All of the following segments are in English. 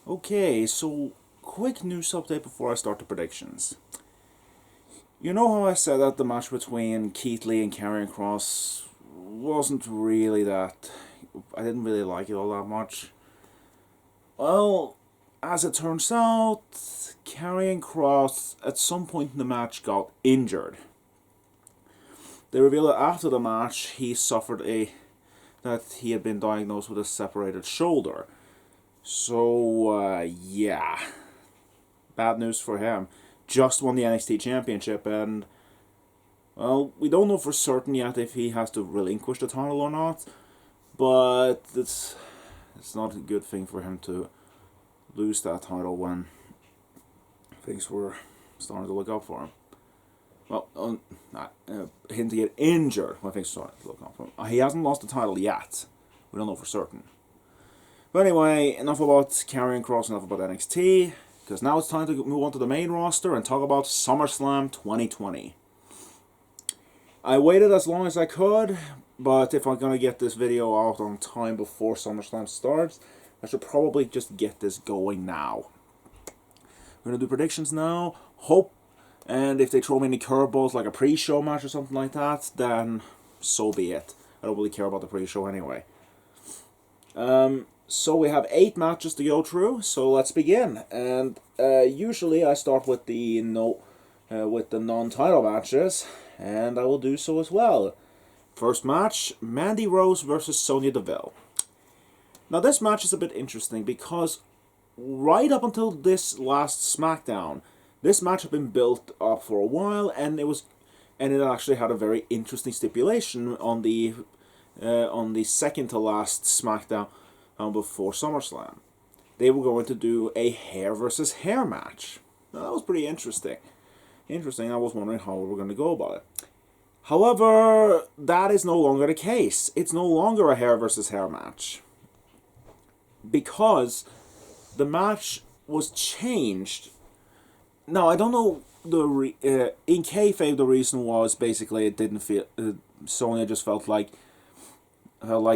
Okay, so quick news update before I start the predictions. You know how I said that the match between Keith Lee and Karrion Kross wasn't really that. I didn't really like it all that much. Well, as it turns out, Karrion Kross at some point in the match got injured. They revealed that after the match that he had been diagnosed with a separated shoulder. So, yeah. Bad news for him. Just won the NXT Championship, and, well, we don't know for certain yet if he has to relinquish the title or not, but it's not a good thing for him to lose that title when things were starting to look up for him. Well, him to get injured when things started to look up for him. He hasn't lost the title yet. We don't know for certain. But anyway, enough about Karrion Kross, enough about NXT, because now it's time to move on to the main roster and talk about SummerSlam 2020. I waited as long as I could, but if I'm going to get this video out on time before SummerSlam starts, I should probably just get this going now. We're going to do predictions now, and if they throw me any curveballs like a pre-show match or something like that, then so be it. I don't really care about the pre-show anyway. So we have 8 matches to go through, so let's begin. And usually I start with the non-title matches, and I will do so as well. First match, Mandy Rose versus Sonya Deville. Now this match is a bit interesting because right up until this last Smackdown, this match had been built up for a while, and it actually had a very interesting stipulation on the second to last Smackdown before SummerSlam. They were going to do a hair versus hair match. Now, that was pretty interesting. I was wondering how we were going to go about it. However, that is no longer the case. It's no longer a hair versus hair match, because the match was changed. Now, I don't know in kayfabe the reason was basically it didn't feel Sonya just felt like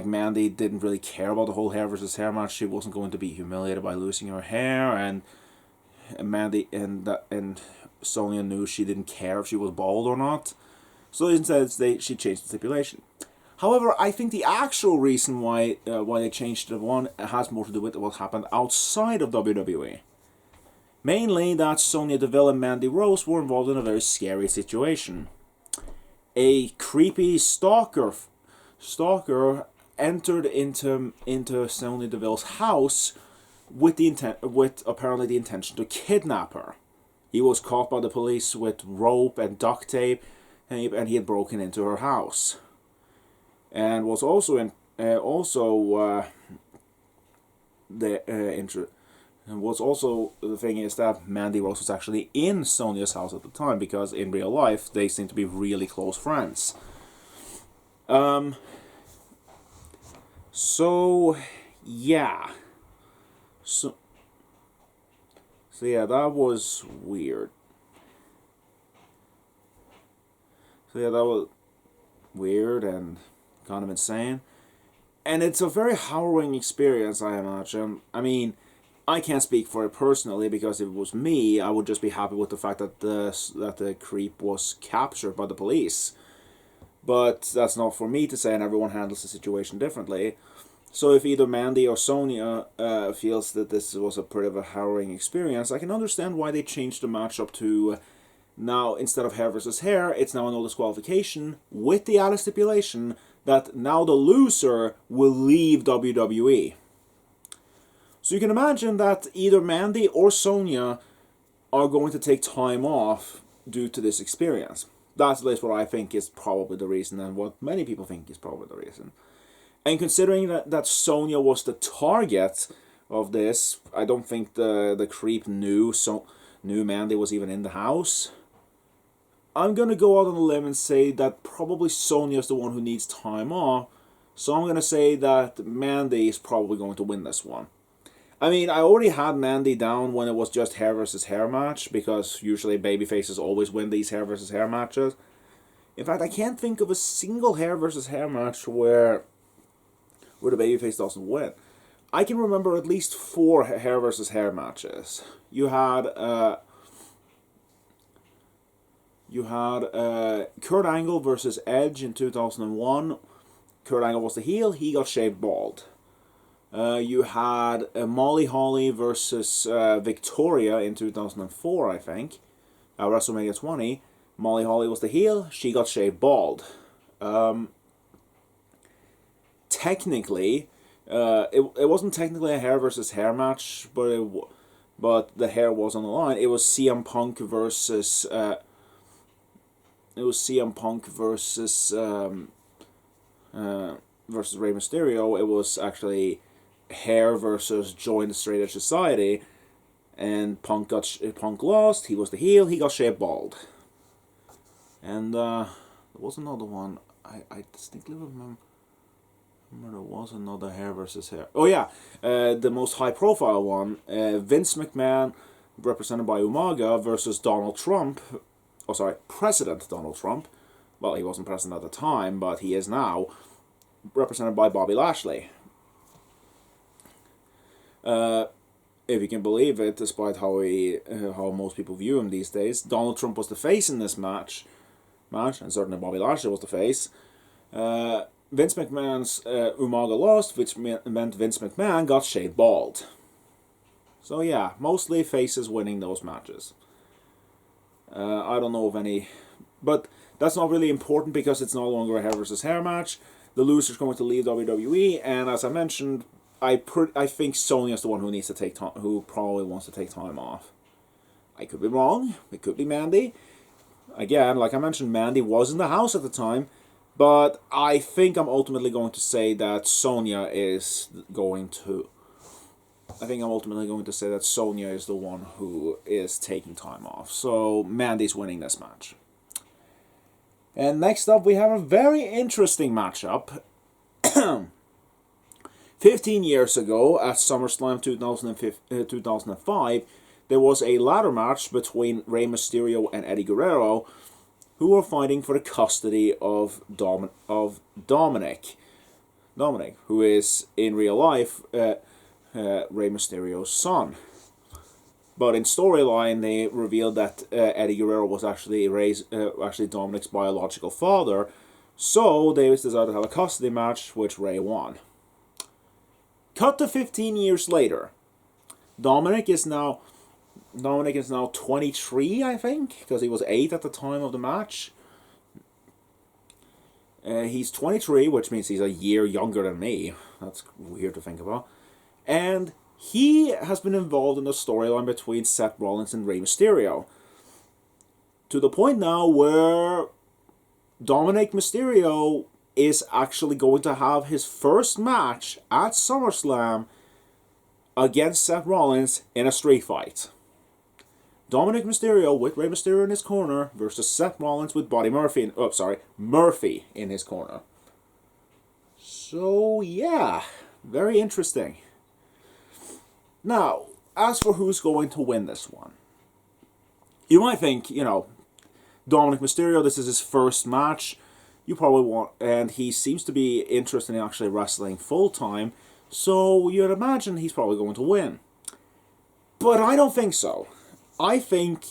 Mandy didn't really care about the whole hair versus hair match. She wasn't going to be humiliated by losing her hair, and Mandy and Sonya knew she didn't care if she was bald or not. So instead, she changed the stipulation. However, I think the actual reason why they changed the one has more to do with what happened outside of WWE. Mainly that Sonya Deville and Mandy Rose were involved in a very scary situation. A creepy stalker entered into Sonya Deville's house with apparently the intention to kidnap her. He was caught by the police with rope and duct tape, and he had broken into her house. And was also the thing is that Mandy Rose was actually in Sonya's house at the time, because in real life they seem to be really close friends. So yeah. So yeah, that was weird. So yeah, that was weird and kind of insane. And it's a very harrowing experience, I imagine. I mean, I can't speak for it personally, because if it was me, I would just be happy with the fact that the creep was captured by the police. But that's not for me to say, and everyone handles the situation differently. So if either Mandy or Sonya feels that this was a pretty of a harrowing experience, I can understand why they changed the matchup to now, instead of hair versus hair, it's now a no disqualification, with the added stipulation that now the loser will leave WWE. So you can imagine that either Mandy or Sonya are going to take time off due to this experience. That's at least what I think is probably the reason, and what many people think is probably the reason. And considering that Sonya was the target of this, I don't think the creep knew Mandy was even in the house. I'm going to go out on a limb and say that probably Sonya is the one who needs time off, so I'm going to say that Mandy is probably going to win this one. I mean, I already had Mandy down when it was just hair versus hair match, because usually babyfaces always win these hair versus hair matches. In fact, I can't think of a single hair versus hair match where the babyface doesn't win. I can remember at least 4 hair versus hair matches. You had Kurt Angle versus Edge in 2001. Kurt Angle was the heel. He got shaved bald. You had Molly Holly versus Victoria in 2004, I think. WrestleMania 20. Molly Holly was the heel. She got shaved bald. Technically, it wasn't technically a hair versus hair match, but the hair was on the line. It was CM Punk versus versus Rey Mysterio. It was actually hair versus Join the Straight Edge Society, and Punk lost. He was the heel. He got shaved bald. And there was another one. I distinctly remember there was another hair versus hair. Oh yeah, the most high profile one. Vince McMahon, represented by Umaga, versus Donald Trump. Oh sorry, President Donald Trump. Well, he wasn't president at the time, but he is now. Represented by Bobby Lashley. If you can believe it, despite how most people view him these days, Donald Trump was the face in this match, and certainly Bobby Lashley was the face. Vince McMahon's Umaga lost, which meant Vince McMahon got shaved bald. So yeah, mostly faces winning those matches. I don't know of any, but that's not really important because it's no longer a hair versus hair match. The loser's going to leave WWE, and as I mentioned, I think Sonya's the one who needs to take time, who probably wants to take time off. I could be wrong. It could be Mandy. Again, like I mentioned, Mandy was in the house at the time, but I think I'm ultimately going to say that Sonya is going to. I think I'm ultimately going to say that Sonya is the one who is taking time off. So Mandy's winning this match. And next up, we have a very interesting matchup. 15 years ago, at SummerSlam 2005, there was a ladder match between Rey Mysterio and Eddie Guerrero, who were fighting for the custody of Dominik. Dominik, who is, in real life, Rey Mysterio's son. But in storyline, they revealed that Eddie Guerrero was actually Dominik's biological father, so they decided to have a custody match, which Rey won. Cut to 15 years later. Dominik is now 23, I think, because he was 8 at the time of the match. He's 23, which means he's a year younger than me. That's weird to think about. And he has been involved in the storyline between Seth Rollins and Rey Mysterio. To the point now where Dominik Mysterio is actually going to have his first match at SummerSlam against Seth Rollins in a street fight. Dominik Mysterio with Rey Mysterio in his corner versus Seth Rollins with Murphy in his corner. So yeah, very interesting. Now, as for who's going to win this one, you might think, Dominik Mysterio, this is his first match. You probably want, and he seems to be interested in actually wrestling full time, so you'd imagine he's probably going to win. But I don't think so. I think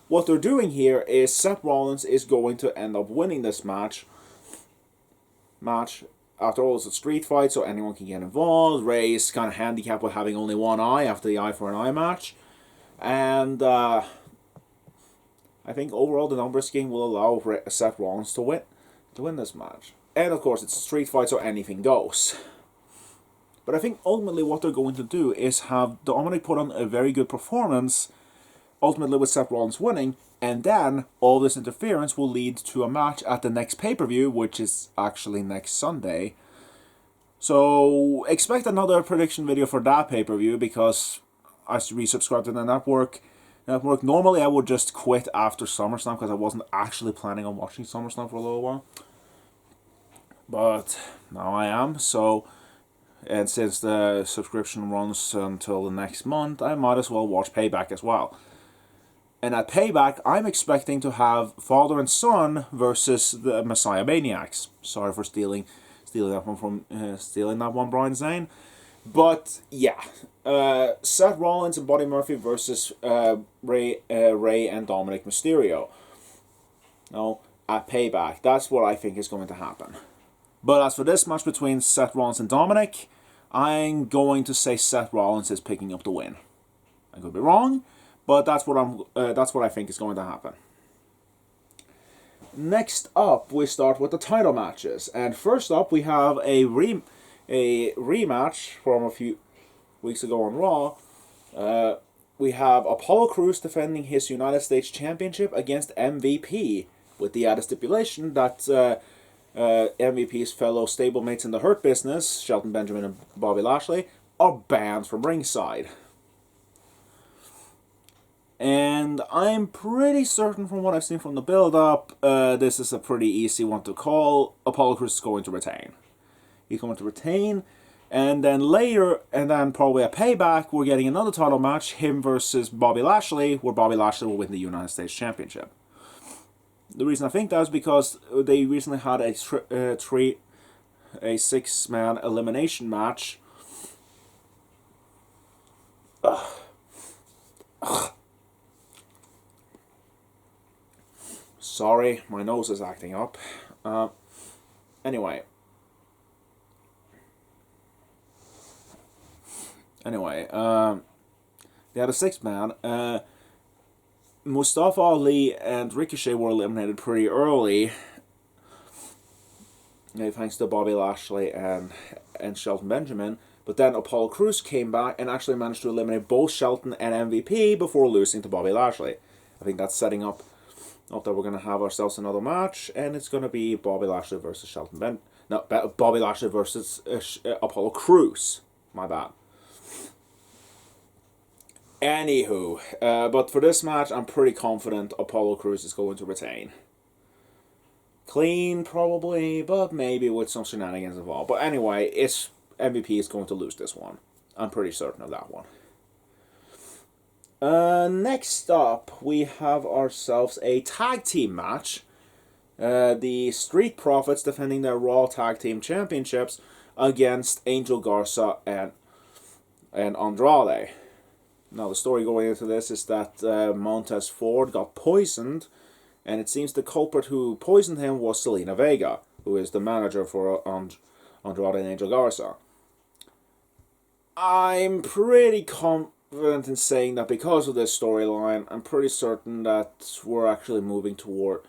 what they're doing here is Seth Rollins is going to end up winning this match. After all, it's a street fight, so anyone can get involved. Rey is kind of handicapped with having only one eye after the eye for an eye match. And I think overall the numbers game will allow Seth Rollins to win this match. And of course, it's a street fight, so anything goes. But I think ultimately what they're going to do is have Dominik put on a very good performance, ultimately with Seth Rollins winning, and then all this interference will lead to a match at the next pay-per-view, which is actually next Sunday. So expect another prediction video for that pay-per-view, because I resubscribed to the network. Normally I would just quit after SummerSlam because I wasn't actually planning on watching SummerSlam for a little while. But now I am, and since the subscription runs until the next month, I might as well watch Payback as well. And at Payback, I'm expecting to have father and son versus the Messiah Maniacs. Sorry for stealing that one, Brian Zane. But yeah, Seth Rollins and Buddy Murphy versus Ray and Dominik Mysterio. No, at Payback. That's what I think is going to happen. But as for this match between Seth Rollins and Dominik, I'm going to say Seth Rollins is picking up the win. I could be wrong, but that's what I think is going to happen. Next up, we start with the title matches, and first up we have a rematch from a few weeks ago on Raw. We have Apollo Crews defending his United States Championship against MVP, with the added stipulation that MVP's fellow stablemates in the Hurt Business, Shelton Benjamin and Bobby Lashley, are banned from ringside. And I'm pretty certain from what I've seen from the build-up, this is a pretty easy one to call. Apollo Crews is going to retain. He's going to retain, and then later, and then probably a Payback, we're getting another title match, him versus Bobby Lashley, where Bobby Lashley will win the United States Championship. The reason I think that is because they recently had a 6-man elimination match. Sorry, my nose is acting up. Anyway, they had a 6-man. Mustafa Ali and Ricochet were eliminated pretty early, thanks to Bobby Lashley and Shelton Benjamin. But then Apollo Crews came back and actually managed to eliminate both Shelton and MVP before losing to Bobby Lashley. I think that's setting up that we're going to have ourselves another match, and it's going to be Bobby Lashley versus Bobby Lashley versus Apollo Crews. My bad. Anywho, but for this match, I'm pretty confident Apollo Crews is going to retain. Clean, probably, but maybe with some shenanigans involved. But anyway, MVP is going to lose this one. I'm pretty certain of that one. Next up, we have ourselves a tag team match. The Street Profits defending their Raw Tag Team Championships against Angel Garza and Andrade. Now, the story going into this is that Montez Ford got poisoned, and it seems the culprit who poisoned him was Selena Vega, who is the manager for Andrade and Angel Garza. I'm pretty confident in saying that because of this storyline, I'm pretty certain that we're actually moving towards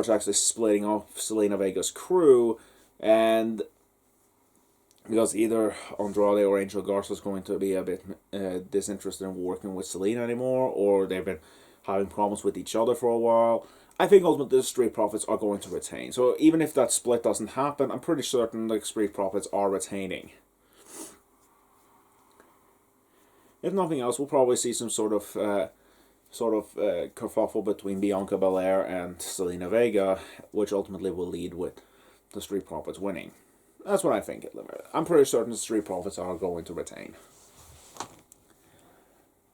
actually splitting off Selena Vega's crew, and because either Andrade or Angel Garza is going to be a bit disinterested in working with Selena anymore, or they've been having problems with each other for a while. I think ultimately the Street Profits are going to retain. So even if that split doesn't happen, I'm pretty certain the Street Profits are retaining. If nothing else, we'll probably see some sort of kerfuffle between Bianca Belair and Selena Vega, which ultimately will lead with the Street Profits winning. That's what I think. I'm pretty certain the Street Profits are going to retain.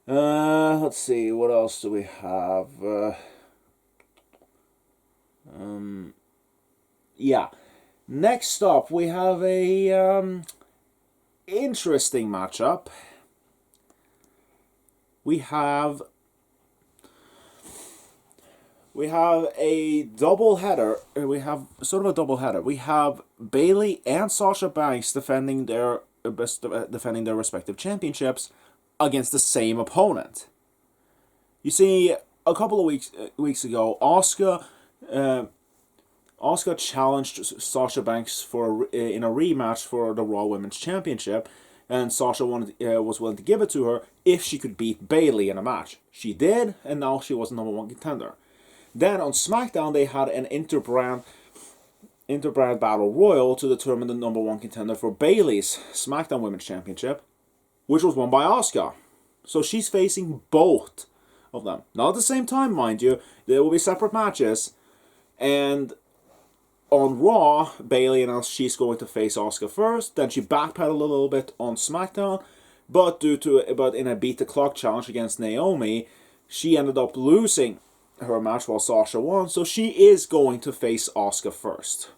Let's see, what else do we have? Next up, we have a interesting matchup. We have a double header. We have sort of a double header. We have Bayley and Sasha Banks defending their respective championships against the same opponent. You see, a couple of weeks ago, Asuka challenged Sasha Banks in a rematch for the Raw Women's Championship, and Sasha was willing to give it to her if she could beat Bayley in a match. She did, and now she was the #1 contender. Then on Smackdown, they had an interbrand battle royal to determine the #1 contender for Bayley's SmackDown Women's Championship, which was won by Asuka. So she's facing both of them. Not at the same time, mind you. There will be separate matches. And on Raw, Bayley announced she's going to face Asuka first. Then she backpedaled a little bit on SmackDown. But in a beat the clock challenge against Naomi, she ended up losing her match while Sasha won. So she is going to face Asuka first.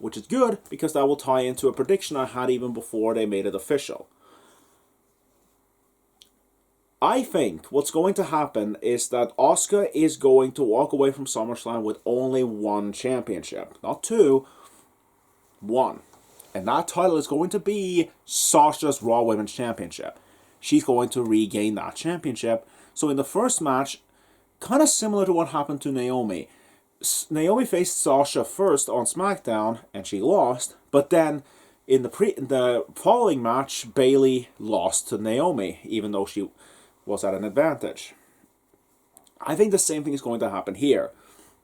which is good because that will tie into a prediction I had even before they made it official. I think what's going to happen is that Asuka is going to walk away from SummerSlam with only one championship. Not two, one. And that title is going to be Sasha's Raw Women's Championship. She's going to regain that championship. So in the first match, kind of similar to what happened to Naomi. Naomi faced Sasha first on SmackDown, and she lost. But then in the following match, Bayley lost to Naomi, even though she was at an advantage. I think the same thing is going to happen here.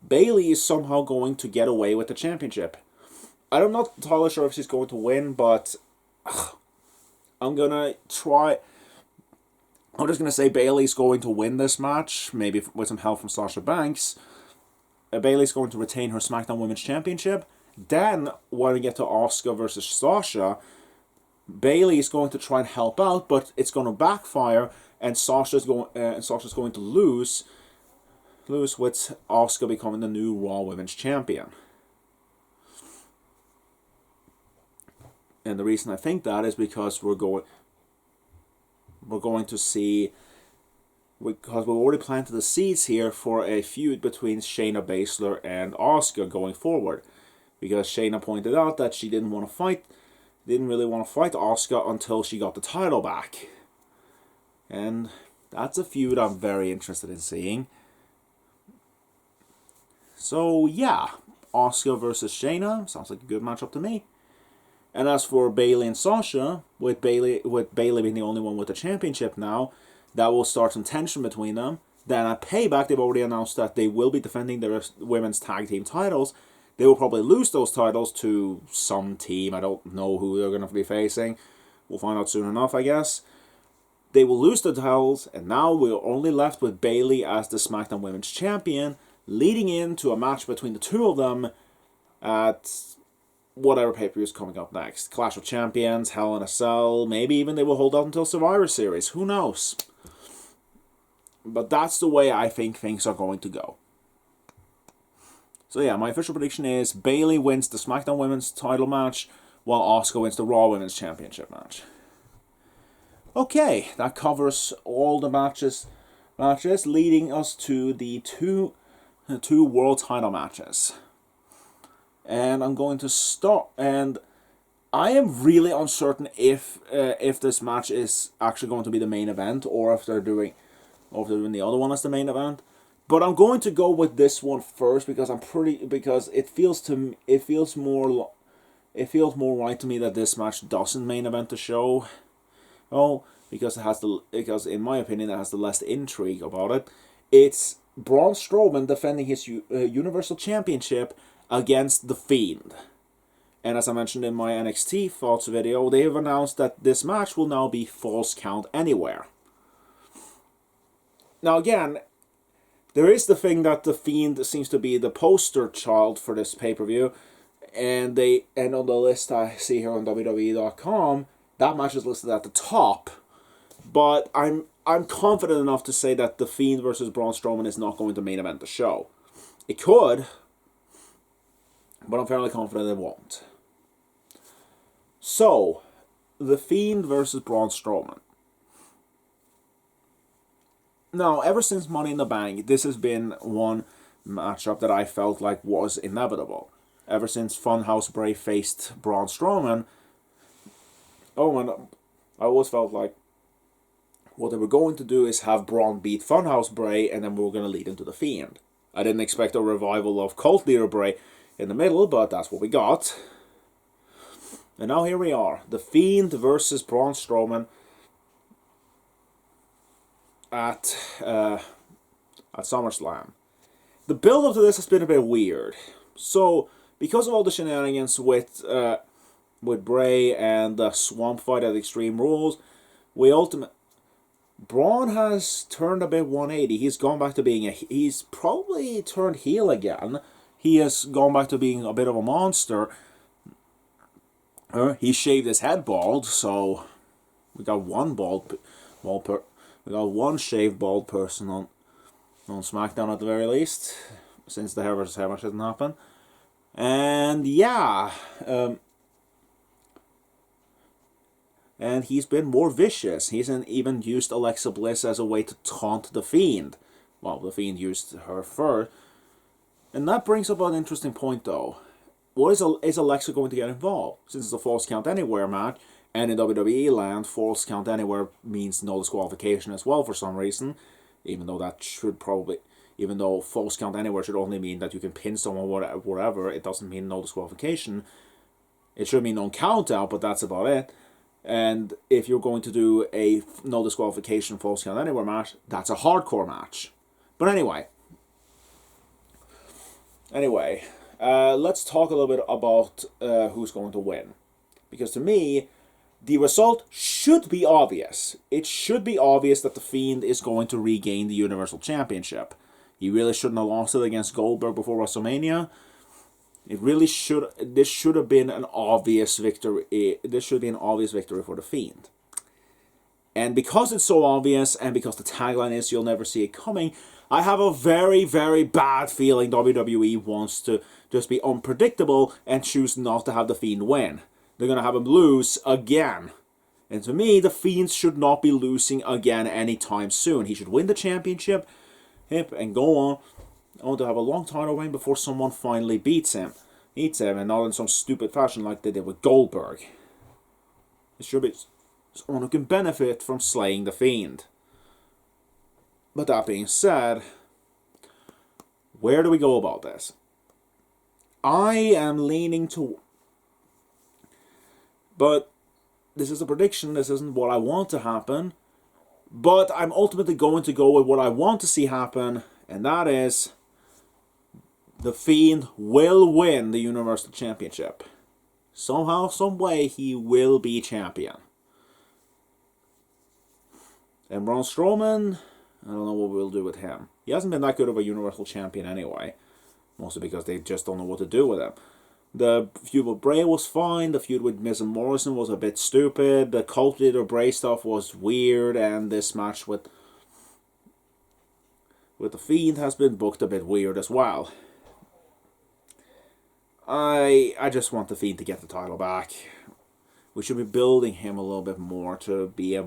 Bayley is somehow going to get away with the championship. I'm not entirely sure if she's going to win, but I'm just going to say Bayley's going to win this match, maybe with some help from Sasha Banks. Bayley's going to retain her SmackDown Women's Championship. Then, when we get to Asuka versus Sasha, Bayley is going to try and help out, but it's going to backfire, and Sasha's going to lose with Asuka becoming the new Raw Women's Champion. And the reason I think that is because we're going to see, because we've already planted the seeds here for a feud between Shayna Baszler and Asuka going forward. Because Shayna pointed out that she didn't really want to fight Asuka until she got the title back. And that's a feud I'm very interested in seeing. So yeah, Asuka versus Shayna sounds like a good matchup to me. And as for Bayley and Sasha, with Bayley being the only one with the championship now, that will start some tension between them. Then at Payback, they've already announced that they will be defending their women's tag team titles. They will probably lose those titles to some team. I don't know who they're going to be facing. We'll find out soon enough, I guess. They will lose the titles, and now we're only left with Bayley as the SmackDown Women's Champion, leading into a match between the two of them at whatever pay-per-view is coming up next. Clash of Champions, Hell in a Cell, maybe even they will hold out until Survivor Series. Who knows? But that's the way I think things are going to go. So yeah, my official prediction is Bayley wins the SmackDown Women's title match, while Asuka wins the Raw Women's Championship match. Okay, that covers all the matches, leading us to the two world title matches. And I'm going to start, and I am really uncertain if this match is actually going to be the main event, or if they're doing the other one as the main event. But I'm going to go with this one first because it feels more right to me that this match doesn't main event the show. Oh, because in my opinion it has the less intrigue about it. It's Braun Strowman defending his Universal Championship against The Fiend. And as I mentioned in my NXT thoughts video, they have announced that this match will now be Falls Count Anywhere. Now again, there is the thing that The Fiend seems to be the poster child for this pay-per-view, and on the list I see here on WWE.com, that match is listed at the top. But I'm confident enough to say that The Fiend versus Braun Strowman is not going to main event the show. It could, but I'm fairly confident it won't. So, The Fiend versus Braun Strowman. Now, ever since Money in the Bank, this has been one matchup that I felt like was inevitable. Ever since Funhouse Bray faced Braun Strowman, I always felt like what they were going to do is have Braun beat Funhouse Bray, and then we were going to lead into The Fiend. I didn't expect a revival of Cult Leader Bray in the middle, but that's what we got. And now here we are. The Fiend versus Braun Strowman at SummerSlam. The build-up to this has been a bit weird. So, because of all the shenanigans with Bray and the swamp fight at Extreme Rules, Braun has turned a bit 180. He's gone back to being he's probably turned heel again. He has gone back to being a bit of a monster. He shaved his head bald, so we got one shaved bald person on SmackDown at the very least, since the hair versus hair match hasn't happened. And yeah, and he's been more vicious. He's even used Alexa Bliss as a way to taunt the Fiend. Well, the Fiend used her first. And that brings up an interesting point, though. What is Alexa going to get involved? Since it's a Falls Count Anywhere match, and in WWE land, Falls Count Anywhere means no disqualification as well for some reason. Even though Falls Count Anywhere should only mean that you can pin someone wherever, it doesn't mean no disqualification. It should mean no count out, but that's about it. And if you're going to do a no disqualification Falls Count Anywhere match, that's a hardcore match. But anyway, let's talk a little bit about who's going to win. Because to me, the result should be obvious. It should be obvious that the Fiend is going to regain the Universal Championship. He really shouldn't have lost it against Goldberg before WrestleMania. This should have been an obvious victory. This should be an obvious victory for the Fiend. And because it's so obvious, and because the tagline is "You'll never see it coming," I have a very, very bad feeling WWE wants to just be unpredictable and choose not to have the Fiend win. They're going to have him lose again. And to me, the Fiend should not be losing again anytime soon. He should win the championship and go on to have a long title reign before someone finally beats him, and not in some stupid fashion like they did with Goldberg. It should be someone who can benefit from slaying the Fiend. But that being said, where do we go about this? I am leaning to... But this is a prediction, this isn't what I want to happen. But I'm ultimately going to go with what I want to see happen, and that is... The Fiend will win the Universal Championship. Somehow, some way, he will be champion. And Braun Strowman, I don't know what we'll do with him. He hasn't been that good of a Universal Champion anyway. Mostly because they just don't know what to do with him. The feud with Bray was fine. The feud with Miz and Morrison was a bit stupid. The Cult Leader Bray stuff was weird. And this match with the Fiend has been booked a bit weird as well. I just want the Fiend to get the title back. We should be building him a little bit more to be a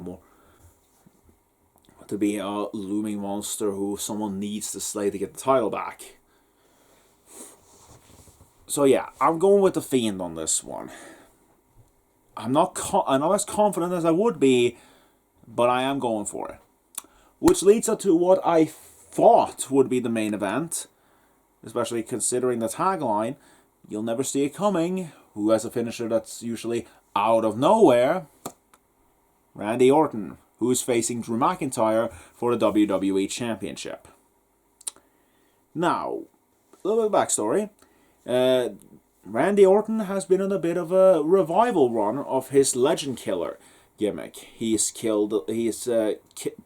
looming monster who someone needs to slay to get the title back. So yeah, I'm going with the Fiend on this one. I'm not as confident as I would be, but I am going for it. Which leads us to what I thought would be the main event, especially considering the tagline. You'll never see it coming. Who has a finisher that's usually out of nowhere? Randy Orton, who is facing Drew McIntyre for the WWE Championship. Now, a little bit of backstory. Randy Orton has been on a bit of a revival run of his Legend Killer gimmick. He's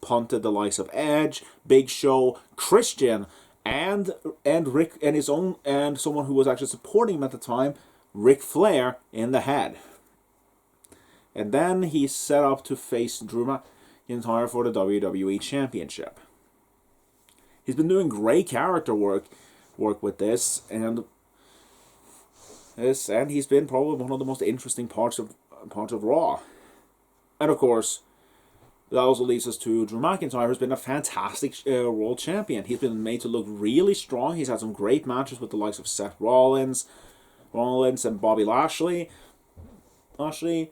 punted the likes of Edge, Big Show, Christian, and Rick and his own and someone who was actually supporting him at the time, Ric Flair, in the head. And then he's set up to face Drew McIntyre for the WWE Championship. He's been doing great character work with this, and he's been probably one of the most interesting parts of Raw. And of course, that also leads us to Drew McIntyre, who's been a fantastic world champion. He's been made to look really strong. He's had some great matches with the likes of Seth Rollins and Bobby Lashley. I'm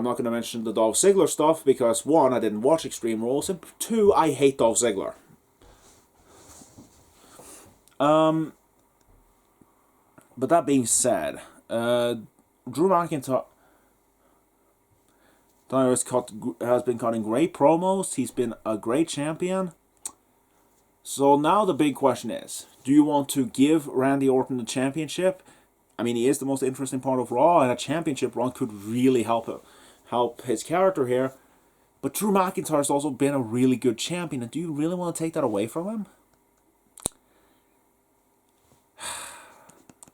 not going to mention the Dolph Ziggler stuff because, one, I didn't watch Extreme Rules, and two, I hate Dolph Ziggler. But that being said, Drew McIntyre has been cutting great promos. He's been a great champion. So now the big question is, do you want to give Randy Orton the championship? I mean, he is the most interesting part of Raw, and a championship run could really help his character here. But Drew McIntyre has also been a really good champion, and do you really want to take that away from him?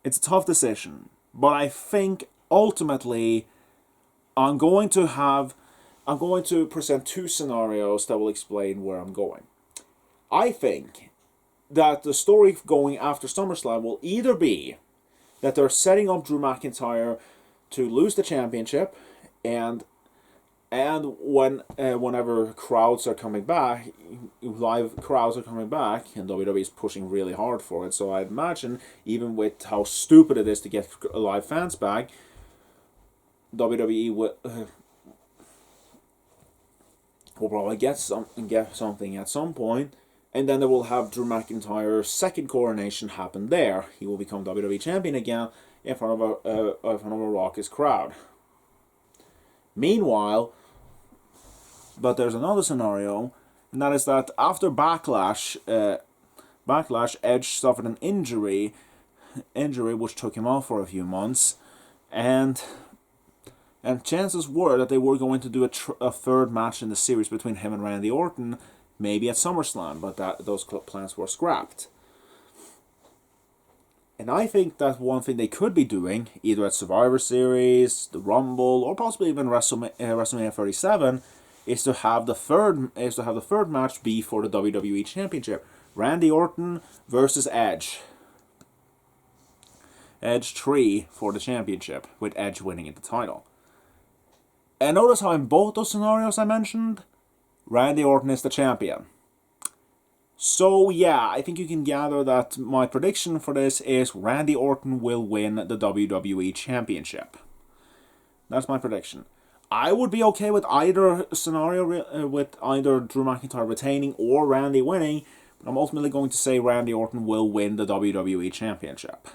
It's a tough decision, but I think ultimately I'm going to present two scenarios that will explain where I'm going. I think that the story going after SummerSlam will either be that they're setting up Drew McIntyre to lose the championship, and whenever crowds are coming back, live crowds are coming back, and WWE is pushing really hard for it. So I'd imagine, even with how stupid it is to get live fans back, WWE will probably get something at some point, and then they will have Drew McIntyre's second coronation happen there. He will become WWE champion again in front of a raucous crowd. Meanwhile, but there's another scenario, and that is that after Backlash, Edge suffered an injury which took him off for a few months, and chances were that they were going to do a third match in the series between him and Randy Orton, maybe at SummerSlam, but those plans were scrapped. And I think that one thing they could be doing, either at Survivor Series, the Rumble, or possibly even WrestleMania 37, is to have the third match be for the WWE Championship. Randy Orton versus Edge. Edge 3 for the championship, with Edge winning the title. And notice how in both those scenarios I mentioned, Randy Orton is the champion. So yeah, I think you can gather that my prediction for this is Randy Orton will win the WWE Championship. That's my prediction. I would be okay with either scenario, with either Drew McIntyre retaining or Randy winning, but I'm ultimately going to say Randy Orton will win the WWE Championship.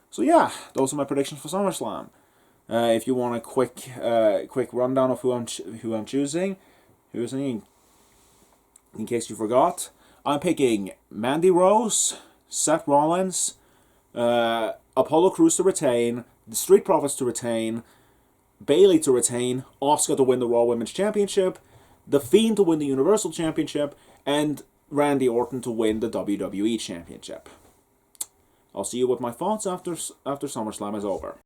So yeah, those are my predictions for SummerSlam. If you want a quick rundown of who I'm choosing, in case you forgot, I'm picking Mandy Rose, Seth Rollins, Apollo Crews to retain, the Street Profits to retain, Bayley to retain, Asuka to win the Raw Women's Championship, The Fiend to win the Universal Championship, and Randy Orton to win the WWE Championship. I'll see you with my thoughts after SummerSlam is over.